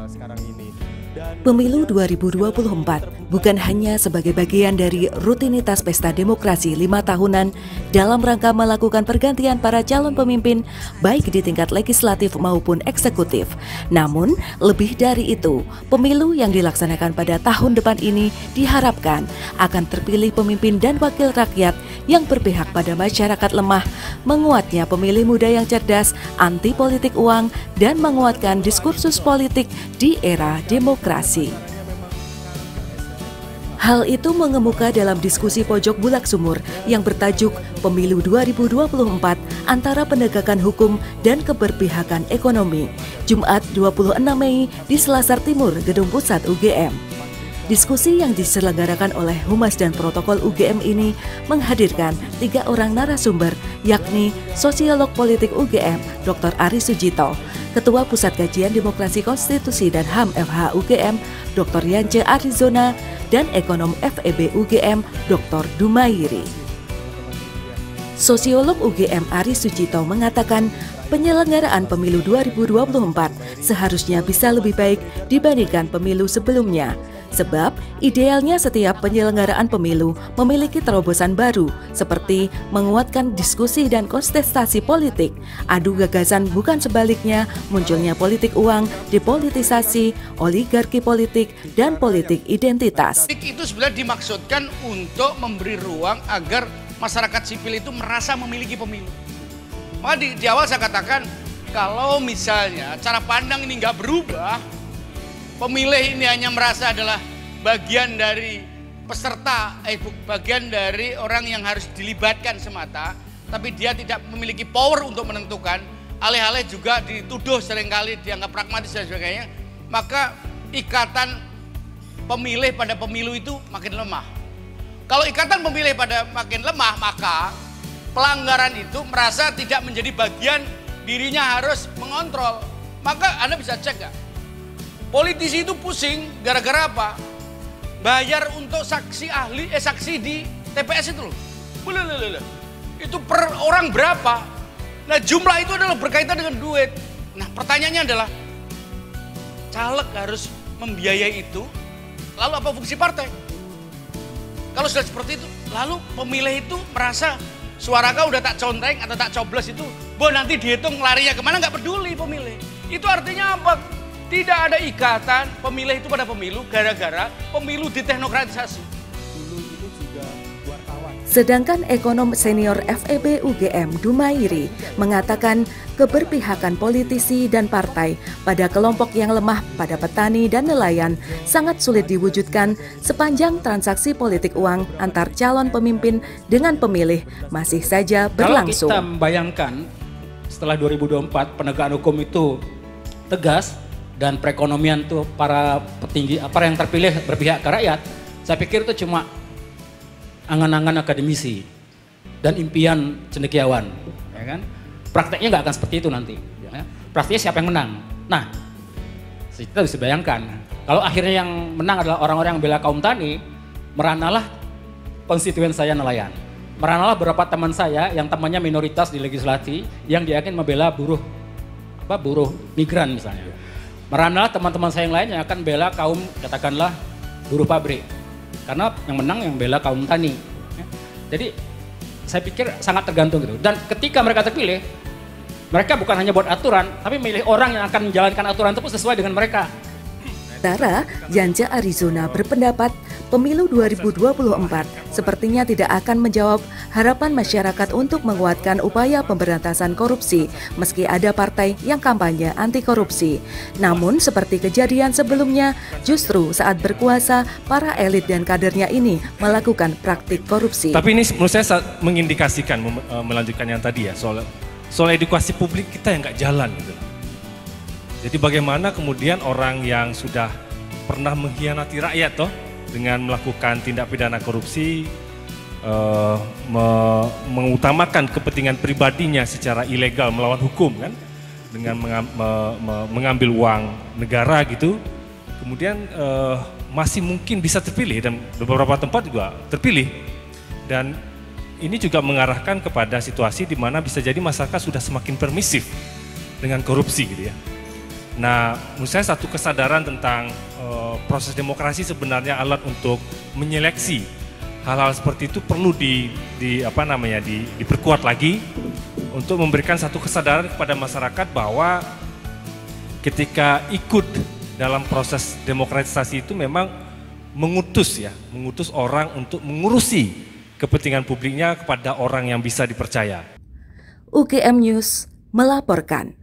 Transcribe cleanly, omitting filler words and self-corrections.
sekarang ini. Pemilu 2024 bukan hanya sebagai bagian dari rutinitas pesta demokrasi 5 tahunan dalam rangka melakukan pergantian para calon pemimpin baik di tingkat legislatif maupun eksekutif. Namun, lebih dari itu, pemilu yang dilaksanakan pada tahun depan ini diharapkan akan terpilih pemimpin dan wakil rakyat yang berpihak pada masyarakat lemah, menguatnya pemilih muda yang cerdas, anti politik uang, dan menguatkan diskursus politik di era demokrasi. Hal itu mengemuka dalam diskusi pojok Bulak Sumur yang bertajuk Pemilu 2024 antara penegakan hukum dan keberpihakan ekonomi, Jumat 26 Mei di Selasar Timur, Gedung Pusat UGM. Diskusi yang diselenggarakan oleh Humas dan Protokol UGM ini menghadirkan 3 orang narasumber, yakni Sosiolog Politik UGM, Dr. Ari Sujito, Ketua Pusat Kajian Demokrasi Konstitusi dan HAM FH UGM, Dr. Yance Arizona, dan Ekonom FEB UGM, Dr. Dumairi. Sosiolog UGM Ari Sujito mengatakan penyelenggaraan pemilu 2024 seharusnya bisa lebih baik dibandingkan pemilu sebelumnya. Sebab idealnya setiap penyelenggaraan pemilu memiliki terobosan baru seperti menguatkan diskusi dan kontestasi politik, adu gagasan bukan sebaliknya, munculnya politik uang, depolitisasi, oligarki politik, dan politik identitas. Itu sebenarnya dimaksudkan untuk memberi ruang agar masyarakat sipil itu merasa memiliki pemilu. Maka di awal saya katakan kalau misalnya cara pandang ini nggak berubah, pemilih ini hanya merasa adalah bagian dari peserta, bagian dari orang yang harus dilibatkan semata, tapi dia tidak memiliki power untuk menentukan, alih-alih juga dituduh seringkali dianggap pragmatis dan sebagainya, maka ikatan pemilih pada pemilu itu makin lemah. Kalau ikatan pemilih pada makin lemah, maka pelanggaran itu merasa tidak menjadi bagian, dirinya harus mengontrol. Maka Anda bisa cek gak? Politisi itu pusing gara-gara apa? Bayar untuk saksi ahli, saksi di TPS itu loh. Itu per orang berapa? Nah jumlah itu adalah berkaitan dengan duit. Nah pertanyaannya adalah, caleg harus membiayai itu, lalu apa fungsi partai? Kalau sudah seperti itu, lalu pemilih itu merasa suara kau udah tak conteng atau tak coblos itu, nanti dihitung larinya kemana, nggak peduli pemilih. Itu artinya apa? Tidak ada ikatan pemilih itu pada pemilu gara-gara pemilu diteknokratisasi. Sedangkan ekonom senior FEB UGM Dumairi mengatakan keberpihakan politisi dan partai pada kelompok yang lemah pada petani dan nelayan sangat sulit diwujudkan sepanjang transaksi politik uang antar calon pemimpin dengan pemilih masih saja berlangsung. Kalau kita membayangkan setelah 2024 penegakan hukum itu tegas, dan perekonomian tuh para petinggi, yang terpilih berpihak ke rakyat, saya pikir itu cuma angan-angan akademisi dan impian cendekiawan, ya kan? Prakteknya nggak akan seperti itu nanti. Ya. Prakteknya siapa yang menang? Nah, kita bisa bayangkan, kalau akhirnya yang menang adalah orang-orang yang bela kaum tani, meranalah konstituen saya nelayan, meranalah beberapa teman saya yang temannya minoritas di legislasi, yang dia yakin membela buruh migran misalnya. Meranalah teman-teman saya yang lain yang akan bela kaum katakanlah buruh pabrik. Karena yang menang yang bela kaum tani. Jadi saya pikir sangat tergantung gitu. Dan ketika mereka terpilih, mereka bukan hanya buat aturan, tapi milih orang yang akan menjalankan aturan itu sesuai dengan mereka. Sementara Yance Arizona berpendapat pemilu 2024 sepertinya tidak akan menjawab harapan masyarakat untuk menguatkan upaya pemberantasan korupsi meski ada partai yang kampanye anti korupsi. Namun seperti kejadian sebelumnya, justru saat berkuasa para elit dan kadernya ini melakukan praktik korupsi. Tapi ini menurut saya mengindikasikan, melanjutkan yang tadi ya, soal edukasi publik kita yang nggak jalan gitu. Jadi bagaimana kemudian orang yang sudah pernah mengkhianati rakyat toh dengan melakukan tindak pidana korupsi, mengutamakan kepentingan pribadinya secara ilegal melawan hukum kan, dengan mengambil uang negara gitu, kemudian masih mungkin bisa terpilih dan beberapa tempat juga terpilih. Dan ini juga mengarahkan kepada situasi di mana bisa jadi masyarakat sudah semakin permisif dengan korupsi gitu ya. Nah, menurut saya satu kesadaran tentang proses demokrasi sebenarnya alat untuk menyeleksi hal-hal seperti itu perlu diperkuat lagi untuk memberikan satu kesadaran kepada masyarakat bahwa ketika ikut dalam proses demokratisasi itu memang mengutus orang untuk mengurusi kepentingan publiknya kepada orang yang bisa dipercaya. UGM News melaporkan.